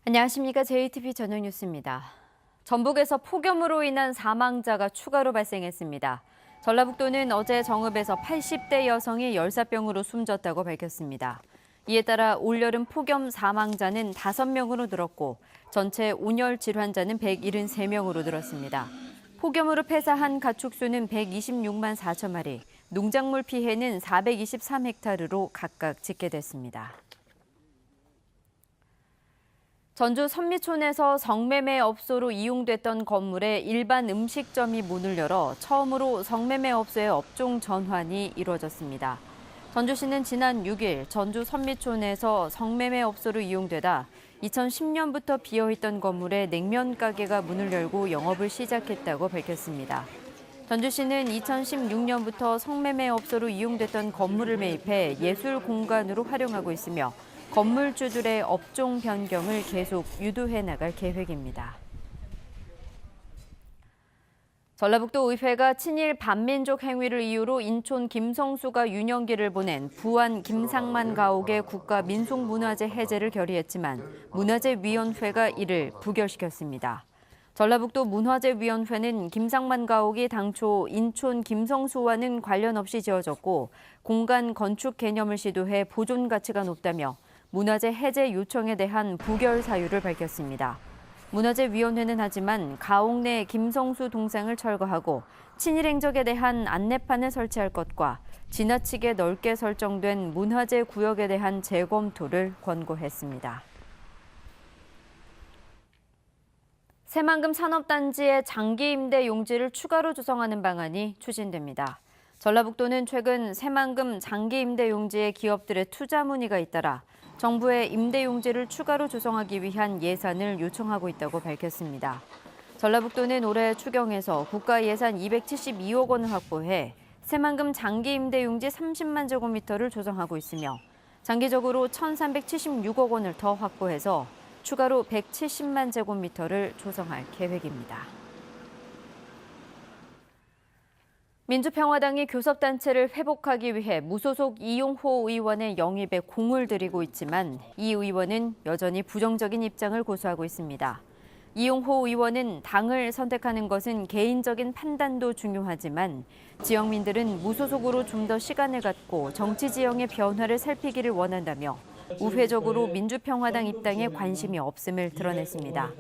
안녕하십니까. JTBC 저녁 뉴스입니다. 전북에서 폭염으로 인한 사망자가 추가로 발생했습니다. 전라북도는 어제 정읍에서 80대 여성이 열사병으로 숨졌다고 밝혔습니다. 이에 따라 올여름 폭염 사망자는 5명으로 늘었고 전체 온열 질환자는 173명으로 늘었습니다. 폭염으로 폐사한 가축수는 126만 4천 마리, 농작물 피해는 423헥타르로 각각 집계됐습니다. 전주 선미촌에서 성매매 업소로 이용됐던 건물에 일반 음식점이 문을 열어 처음으로 성매매 업소의 업종 전환이 이루어졌습니다. 전주시는 지난 6일 전주 선미촌에서 성매매 업소로 이용되다 2010년부터 비어있던 건물에 냉면 가게가 문을 열고 영업을 시작했다고 밝혔습니다. 전주시는 2016년부터 성매매 업소로 이용됐던 건물을 매입해 예술 공간으로 활용하고 있으며 건물주들의 업종 변경을 계속 유도해 나갈 계획입니다. 전라북도 의회가 친일 반민족 행위를 이유로 인촌 김성수가 유년기를 보낸 부안 김상만 가옥의 국가민속문화재 해제를 결의했지만 문화재위원회가 이를 부결시켰습니다. 전라북도 문화재위원회는 김상만 가옥이 당초 인촌 김성수와는 관련 없이 지어졌고 공간 건축 개념을 시도해 보존 가치가 높다며 문화재 해제 요청에 대한 부결 사유를 밝혔습니다. 문화재위원회는 하지만 가옥 내 김성수 동상을 철거하고 친일 행적에 대한 안내판을 설치할 것과 지나치게 넓게 설정된 문화재 구역에 대한 재검토를 권고했습니다. 새만금 산업단지의 장기 임대 용지를 추가로 조성하는 방안이 추진됩니다. 전라북도는 최근 새만금 장기 임대 용지에 기업들의 투자 문의가 잇따라 정부에 임대 용지를 추가로 조성하기 위한 예산을 요청하고 있다고 밝혔습니다. 전라북도는 올해 추경에서 국가 예산 272억 원을 확보해 새만금 장기 임대 용지 30만 제곱미터를 조성하고 있으며 장기적으로 1,376억 원을 더 확보해서 추가로 170만 제곱미터를 조성할 계획입니다. 민주평화당이 교섭단체를 회복하기 위해 무소속 이용호 의원의 영입에 공을 들이고 있지만 이 의원은 여전히 부정적인 입장을 고수하고 있습니다. 이용호 의원은 당을 선택하는 것은 개인적인 판단도 중요하지만 지역민들은 무소속으로 좀 더 시간을 갖고 정치 지형의 변화를 살피기를 원한다며 우회적으로 민주평화당 입당에 관심이 없음을 드러냈습니다.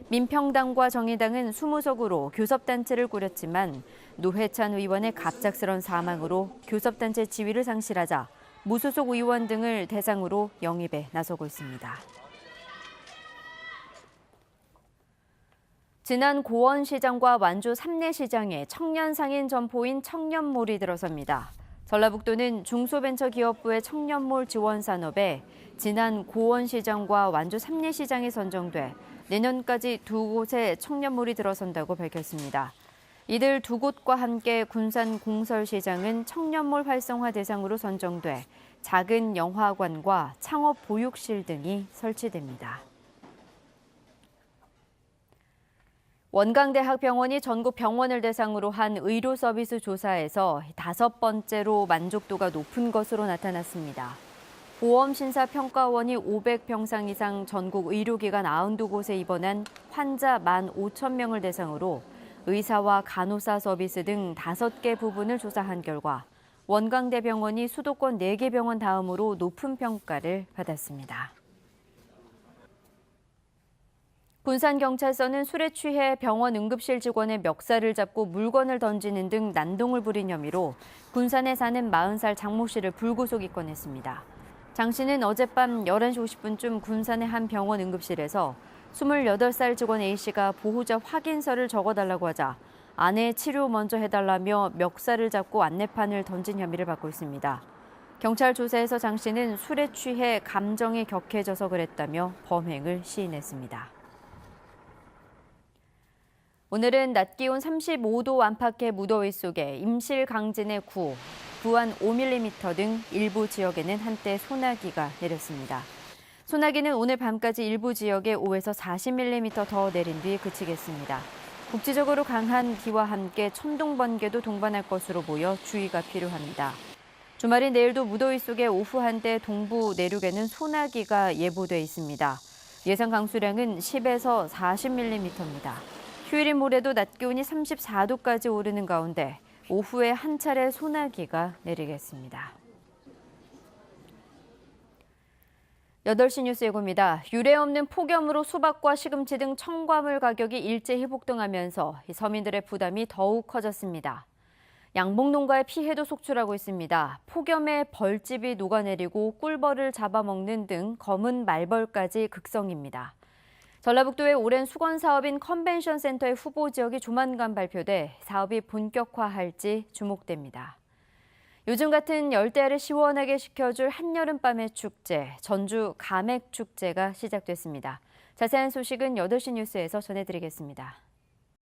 민평당과 정의당은 수무석으로 교섭단체를 꾸렸지만 노회찬 의원의 갑작스런 사망으로 교섭단체 지위를 상실하자 무소속 의원 등을 대상으로 영입에 나서고 있습니다. 지난 고원시장과 완주 삼내시장에 청년 상인 점포인 청년몰이 들어섭니다. 전라북도는 중소벤처기업부의 청년몰 지원 산업에 지난 고원시장과 완주 삼내시장이 선정돼 내년까지 두 곳에 청년몰이 들어선다고 밝혔습니다. 이들 두 곳과 함께 군산 공설시장은 청년몰 활성화 대상으로 선정돼 작은 영화관과 창업 보육실 등이 설치됩니다. 원광대학병원이 전국 병원을 대상으로 한 의료 서비스 조사에서 5번째로 만족도가 높은 것으로 나타났습니다. 보험심사평가원이 500병상 이상 전국 의료기관 92곳에 입원한 환자 15,000명을 대상으로 의사와 간호사 서비스 등 5개 부분을 조사한 결과 원광대병원이 수도권 4개 병원 다음으로 높은 평가를 받았습니다. 군산경찰서는 술에 취해 병원 응급실 직원의 멱살을 잡고 물건을 던지는 등 난동을 부린 혐의로 군산에 사는 40살 장모 씨를 불구속 입건했습니다. 장 씨는 어젯밤 11시 50분쯤 군산의 한 병원 응급실에서 28살 직원 A씨가 보호자 확인서를 적어달라고 하자 아내의 치료 먼저 해달라며 멱살을 잡고 안내판을 던진 혐의를 받고 있습니다. 경찰 조사에서 장 씨는 술에 취해 감정이 격해져서 그랬다며 범행을 시인했습니다. 오늘은 낮 기온 35도 안팎의 무더위 속에 임실 강진의 구, 부안 5mm 등 일부 지역에는 한때 소나기가 내렸습니다. 소나기는 오늘 밤까지 일부 지역에 5에서 40mm 더 내린 뒤 그치겠습니다. 국지적으로 강한 비와 함께 천둥 번개도 동반할 것으로 보여 주의가 필요합니다. 주말인 내일도 무더위 속에 오후 한때 동부 내륙에는 소나기가 예보돼 있습니다. 예상 강수량은 10에서 40mm입니다. 휴일인 모레도 낮 기온이 34도까지 오르는 가운데 오후에 한 차례 소나기가 내리겠습니다. 8시 뉴스 예고입니다. 유례없는 폭염으로 수박과 시금치 등 첨가물 가격이 일제히 폭등하면서 서민들의 부담이 더욱 커졌습니다. 양봉농가의 피해도 속출하고 있습니다. 폭염에 벌집이 녹아내리고 꿀벌을 잡아먹는 등 검은 말벌까지 극성입니다. 전라북도의 오랜 수건 사업인 컨벤션 센터의 후보 지역이 조만간 발표돼 사업이 본격화할지 주목됩니다. 요즘 같은 열대야를 시원하게 식혀줄 한여름밤의 축제, 전주 가맥축제가 시작됐습니다. 자세한 소식은 8시 뉴스에서 전해드리겠습니다.